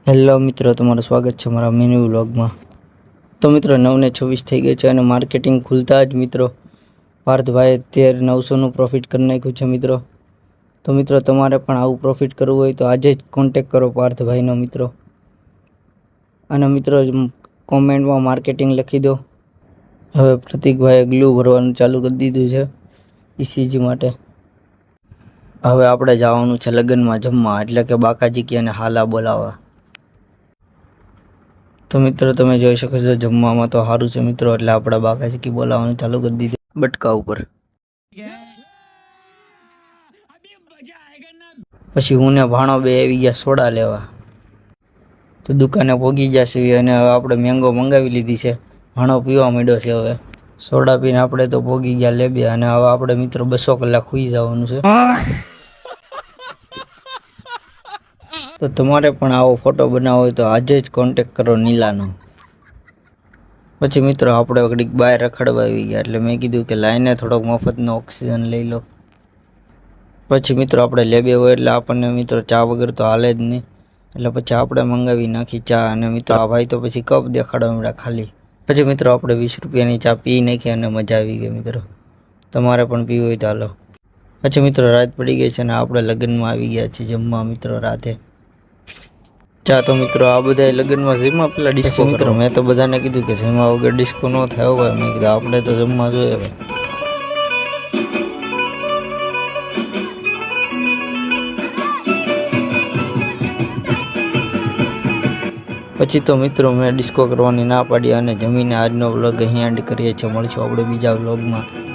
Hello મિત્રો, તમારું સ્વાગત છે મારા મિની વ્લોગમાં। તો મિત્રો 9:26 થઈ ગઈ છે અને માર્કેટિંગ ખુલતા જ મિત્રો પાર્થભાઈએ 13,900નું પ્રોફિટ કરી નાખ્યું છે મિત્રો। તો મિત્રો તમારે પણ આવું પ્રોફિટ કરવું હોય તો આજે જ કોન્ટેક્ટ કરો પાર્થભાઈનો મિત્રો। અને મિત્રો કોમેન્ટમાં માર્કેટિંગ લખી દો। હવે પ્રતિકભાઈએ ગ્લુ ભરવાનું ચાલુ કરી દીધું છે ઈસીજી માટે। હવે આપણે જવાનું છે લગ્નમાં જમવા, એટલે કે બાકાજી કી અને હાલા બોલાવા। તો મિત્રો તમે જોઈ શકો છો જમવામાં તો સારું છે મિત્રો, એટલે આપણા બાકાજી કી બોલાવવાનું ચાલુ કરી દીધું બટકા ઉપર। પછી હું ને ભાણો બે આવી ગયા સોડા લેવા। તો દુકાને પહોંચી ગયા છીએ અને હવે આપણે મેંગો મંગાવી લીધી છે। ભાણો પીવા માંડ્યો છે। હવે સોડા પીને આપણે તો પહોંચી ગયા લેબે અને હવે આપણે મિત્રો 200 કલાક સુઈ જવાનું છે। તો તમારે પણ આવો ફોટો બનાવવો હોય તો આજે જ કોન્ટેક્ટ કરો નીલાનો। પછી મિત્રો આપણે ઘડીક બહાર રખડવા આવી ગયા, એટલે મેં કીધું કે લાઈને થોડોક મફતનો ઓક્સિજન લઈ લો। પછી મિત્રો આપણે લેબે હોય એટલે આપણને મિત્રો ચા વગર તો હાલે જ નહીં, એટલે પછી આપણે મંગાવી નાખી ચા। અને મિત્રો આ ભાઈ તો પછી કપ દેખાડવા મળ્યા ખાલી। પછી મિત્રો આપણે 20 રૂપિયાની ચા પી નાખી અને મજા આવી ગઈ મિત્રો। તમારે પણ પીવું હોય તો હાલો। પછી મિત્રો રાત પડી ગઈ છે અને આપણે લગ્નમાં આવી ગયા છીએ જમવા મિત્રો રાતે। ચા તો મિત્રો આ બધા લગ્નમાં જેમાં પેલા ડિસ્કો મિત્રો મેં તો બધાને કીધું કે જેમાં વગર ડિસ્કો ન થાય હોય, મેં કીધું આપણે તો જમવા જોઈએ। પછી તો મિત્રો મેં ડિસ્કો કરવાની ના પાડી અને જમીને આજનો વ્લોગ અહીં એન્ડ કરીએ છીએ। મળશું આપણે બીજા વ્લોગમાં।